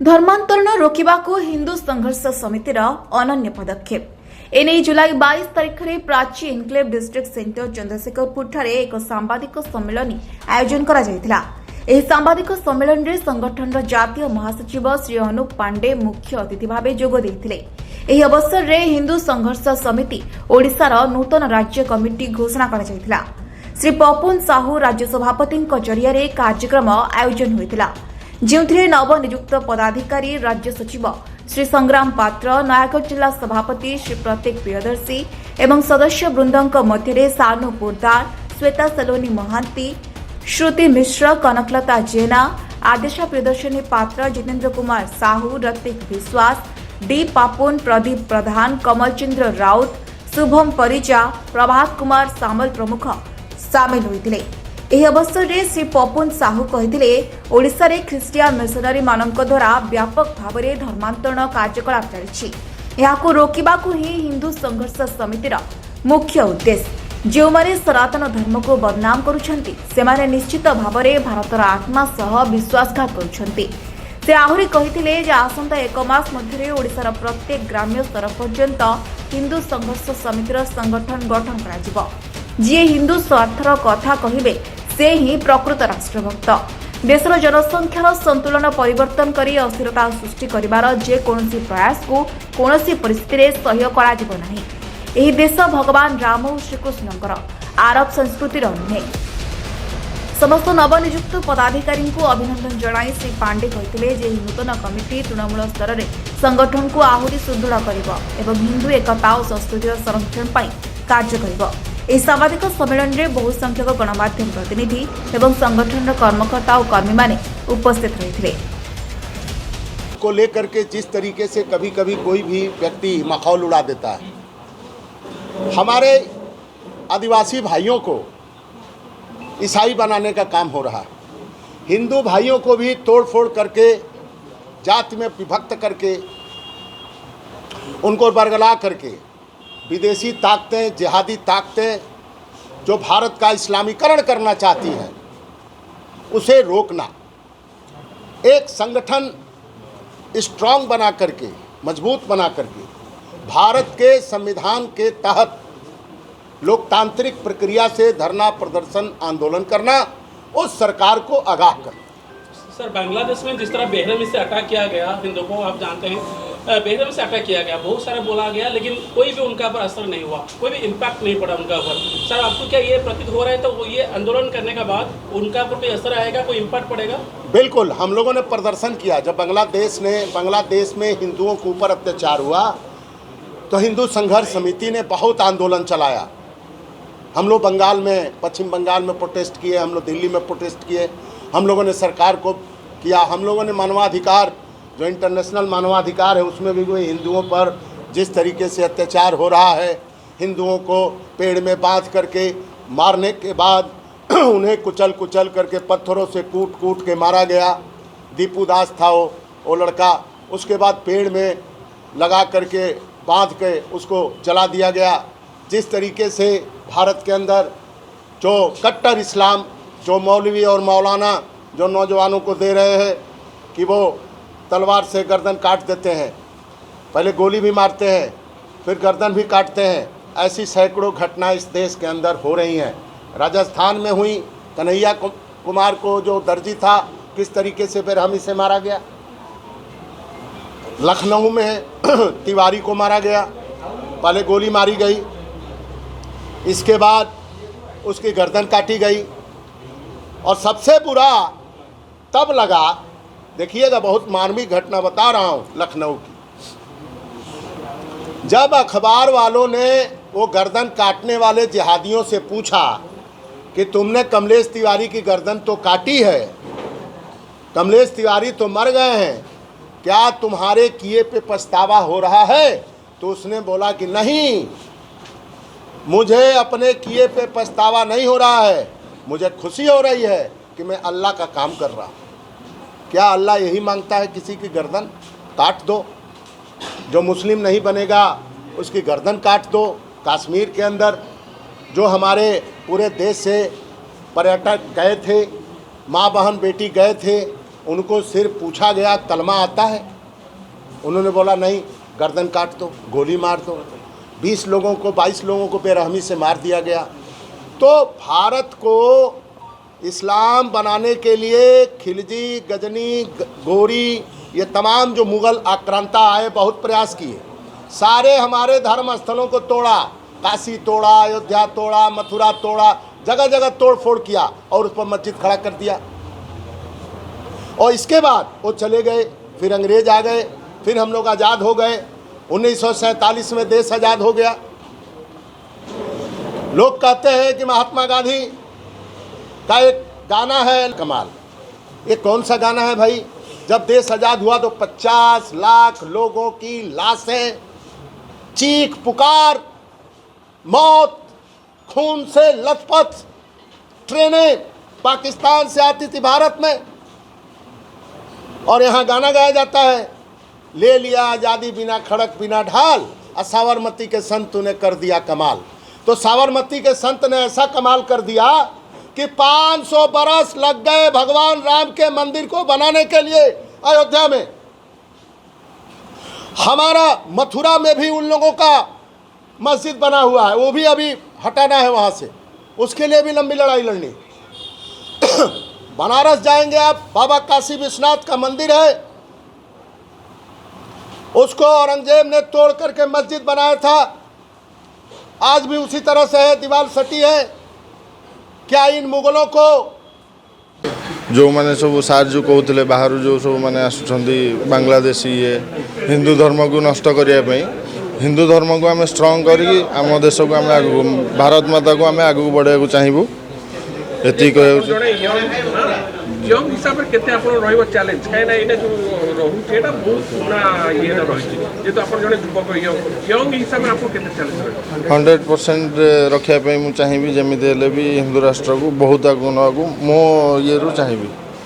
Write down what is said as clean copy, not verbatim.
धर्मांतरण रोकवाक हिंदू संघर्ष समितिर अनन्य पदक्षेप एने जुलाई 22 तारिख में Prachi enclave district centre Chandrasekharpur ठारे एक सांबादिक सम्मेलन आयोजन करा जायतिला। एही सांबादिक सम्मेलन रे संगठन जातीय महासचिव श्री अनुप पांडे मुख्य अतिथि भावे जोग देइथिले। एही अवसर रे हिंदू संघर्ष समिति ओडिशार नूतन राज्य कमिटी घोषणा करा जायतिला। श्री पपुन साहू राज्य सभापति जरिया रे कार्यक्रम आयोजन होइतिला, ଯେଉଁଥିରେ ନବନିଯୁକ୍ତ ପଦାଧିକାରୀ ରାଜ୍ୟ ସଚିବ ଶ୍ରୀ ସଂଗ୍ରାମ ପାତ୍ର, ନୟାଗଡ଼ ଜିଲ୍ଲା ସଭାପତି ଶ୍ରୀ ପ୍ରତୀକ ପ୍ରିୟଦର୍ଶୀ ଏବଂ ସଦସ୍ୟ ବୃନ୍ଦଙ୍କ ମଧ୍ୟରେ ସାନୁ ପୁରଦାର, ଶ୍ୱେତା ସଲୋନି ମହାନ୍ତି, ଶ୍ରୁତି ମିଶ୍ର, କନକଲତା ଜେନା, ଆଦେଶା ପ୍ରିୟଦର୍ଶିନୀ ପାତ୍ର, ଜିତେନ୍ଦ୍ର କୁମାର ସାହୁ, ରତିକ ବିଶ୍ୱାସ, ଡି ପାପୁନ, ପ୍ରଦୀପ ପ୍ରଧାନ, କମଲଚନ୍ଦ୍ର ରାଉତ, शुभम परिजा, प्रभात कुमार सामल प्रमुख सामिल होइतिले। ଏହି ଅବସରରେ ଶ୍ରୀ ପପୁନ ସାହୁ କହିଥିଲେ, ଓଡ଼ିଶାରେ ଖ୍ରୀଷ୍ଟିଆନ ମିଶନାରୀ ମାନଙ୍କ ଦ୍ୱାରା ବ୍ୟାପକ ଭାବରେ ଧର୍ମାନ୍ତରଣ କାର୍ଯ୍ୟକଳାପ ଚାଲିଛି। ଏହାକୁ ରୋକିବାକୁ ହିଁ ହିନ୍ଦୁ ସଂଘର୍ଷ ସମିତିର ମୁଖ୍ୟ ଉଦ୍ଦେଶ୍ୟ। ଯେଉଁମାନେ ସନାତନ ଧର୍ମକୁ ବଦନାମ କରୁଛନ୍ତି ସେମାନେ ନିଶ୍ଚିତ ଭାବରେ ଭାରତର ଆତ୍ମା ସହ ବିଶ୍ୱାସଘାତ କରୁଛନ୍ତି। ସେ ଆହୁରି କହିଥିଲେ ଯେ ଆସନ୍ତା 1 ମାସ ମଧ୍ୟରେ ଓଡ଼ିଶାର ପ୍ରତ୍ୟେକ ଗ୍ରାମ୍ୟ ସ୍ତର ପର୍ଯ୍ୟନ୍ତ ହିନ୍ଦୁ ସଂଘର୍ଷ ସମିତିର ସଂଗଠନ ଗଠନ କରାଯିବ। ଯିଏ ହିନ୍ଦୁ ସ୍ୱାର୍ଥର କଥା କହିବେ से ही प्रकृत राष्ट्रभक्त। देशर जनसंख्यार संतुलन परिवर्तन करी अस्थिरता सृष्टि करिवार जेकोसी प्रयास को कौनसी परिस्थिति सह्य करा जिवो नाही। एही देश भगवान राम और श्रीकृष्णकर आरब संस्कृतिर नुहे। समस्त नवनियुक्त पदाधिकारी को अभिनंदन जणाई श्री पांडे कहते जे नूतन कमिटी तृणमूल स्तर में संगठन को आहरी सुदृढ़ करिवो एवं हिंदू एकता और संस्कृतिर संरक्षण पई कार्य करिवो। इस सामाजिक सम्मेलन में बहु संख्यक गणमाध्यम प्रतिनिधि एवं संगठन कर्मकर्ता और कर्मी माने उपस्थित रहे को लेकर के जिस तरीके से कभी कभी कोई भी व्यक्ति मखौल उड़ा देता है, हमारे आदिवासी भाइयों को ईसाई बनाने का काम हो रहा है। हिंदू भाइयों को भी तोड़ फोड़ करके जाति में विभक्त करके उनको बरगला करके विदेशी ताकतें, जिहादी ताकतें जो भारत का इस्लामीकरण करना चाहती हैं उसे रोकना, एक संगठन स्ट्रांग बना करके, मजबूत बना करके भारत के संविधान के तहत लोकतांत्रिक प्रक्रिया से धरना प्रदर्शन आंदोलन करना, उस सरकार को आगाह करना। सर, बांग्लादेश में जिस तरह बेहरमी से अटैक किया गया हिंदुओं को, आप जानते हैं बेहरमी से अटैक किया गया, बहुत सारा बोला गया, लेकिन कोई भी उनका पर असर नहीं हुआ, कोई भी इम्पैक्ट नहीं पड़ा उनका ऊपर। सर, आपको क्या ये प्रतीत हो रहा है तो ये आंदोलन करने के बाद उनका पर कोई असर आएगा, कोई इम्पैक्ट पड़ेगा? बिल्कुल, हम लोगों ने प्रदर्शन किया। जब बांग्लादेश में हिंदुओं के ऊपर अत्याचार हुआ तो हिंदू संघर्ष समिति ने बहुत आंदोलन चलाया। हम लोग बंगाल में, पश्चिम बंगाल में प्रोटेस्ट किए, हम लोग दिल्ली में प्रोटेस्ट किए, हम लोगों ने सरकार को किया। हम लोगों ने मानवाधिकार, जो इंटरनेशनल मानवाधिकार है, उसमें भी कोई हिंदुओं पर जिस तरीके से अत्याचार हो रहा है, हिंदुओं को पेड़ में बांध करके मारने के बाद उन्हें कुचल करके पत्थरों से कूट के मारा गया। दीपू दास था वो लड़का, उसके बाद पेड़ में लगा करके बांध के उसको जला दिया गया। जिस तरीके से भारत के अंदर जो कट्टर इस्लाम, जो मौलवी और मौलाना जो नौजवानों को दे रहे हैं कि वो तलवार से गर्दन काट देते हैं, पहले गोली भी मारते हैं फिर गर्दन भी काटते हैं, ऐसी सैकड़ों घटनाएं इस देश के अंदर हो रही हैं। राजस्थान में हुई, कन्हैया कुमार को जो दर्जी था किस तरीके से बेरहमी से मारा गया। लखनऊ में तिवारी को मारा गया, पहले गोली मारी गई, इसके बाद उसकी गर्दन काटी गई। और सबसे बुरा तब लगा, देखिएगा बहुत मानवीय घटना बता रहा हूँ लखनऊ की, जब अखबार वालों ने वो गर्दन काटने वाले जिहादियों से पूछा कि तुमने कमलेश तिवारी की गर्दन तो काटी है, कमलेश तिवारी तो मर गए हैं, क्या तुम्हारे किए पे पछतावा हो रहा है? तो उसने बोला कि नहीं, मुझे अपने किए पे पछतावा नहीं हो रहा है, मुझे खुशी हो रही है कि मैं अल्लाह का काम कर रहा हूँ। क्या अल्लाह यही मांगता है किसी की गर्दन काट दो? जो मुस्लिम नहीं बनेगा उसकी गर्दन काट दो। कश्मीर के अंदर जो हमारे पूरे देश से पर्यटक गए थे, माँ बहन बेटी गए थे, उनको सिर्फ पूछा गया कलमा आता है, उन्होंने बोला नहीं, गर्दन काट दो, गोली मार दो। 22 लोगों को बेरहमी से मार दिया गया। तो भारत को इस्लाम बनाने के लिए खिलजी, गजनी, गोरी, ये तमाम जो मुग़ल आक्रांता आए बहुत प्रयास किए। सारे हमारे धर्म स्थलों को तोड़ा, काशी तोड़ा, अयोध्या तोड़ा, मथुरा तोड़ा, जगह जगह तोड़ फोड़ किया और उस पर मस्जिद खड़ा कर दिया। और इसके बाद वो चले गए, फिर अंग्रेज आ गए, फिर हम लोग आज़ाद हो गए। 1947 में देश आज़ाद हो गया। लोग कहते हैं कि महात्मा गांधी का एक गाना है कमाल। ये कौन सा गाना है भाई? जब देश आज़ाद हुआ तो 50 लाख लोगों की लाशें, चीख पुकार, मौत, खून से लथपथ ट्रेनें पाकिस्तान से आती थी भारत में, और यहाँ गाना गाया जाता है, ले लिया आज़ादी बिना खड़क बिना ढाल, और साबरमती के संत ने कर दिया कमाल। तो साबरमती के संत ने ऐसा कमाल कर दिया कि 500 बरस लग गए भगवान राम के मंदिर को बनाने के लिए अयोध्या में। हमारा मथुरा में भी उन लोगों का मस्जिद बना हुआ है, वो भी अभी हटाना है वहाँ से, उसके लिए भी लंबी लड़ाई लड़नी। बनारस जाएंगे आप, बाबा काशी विश्वनाथ का मंदिर है, उसको औरंगजेब ने तोड़ करके मस्जिद बनाया था, आज भी उसी तरह से है, दीवार सटी है। क्या इन मुगलों को जो मैंने सब सार जो कहते बाहर जो सब मैंने आसुँच बांग्लादेशी ये हिंदू धर्म को नष्ट करने, हिंदू धर्म को आम स्ट्रंग करी आम देश को आम आगू भारत माता को आम आगू बढ़ाया को चाहबू। ये यंग हिसाब से केते आपण रहइबो चैलेंज काहे ना एटा जो रहू एटा बहुत पुरा ये न रही जे तो आपण जने युवक यंग हिसाब से आपको केते चैलेंज रही 100% रखिया पे मु चाहिबी, जेमिति हेले भी हिंदू राष्ट्र को बहुत आगू न आगू मो ये रू चाहिबी।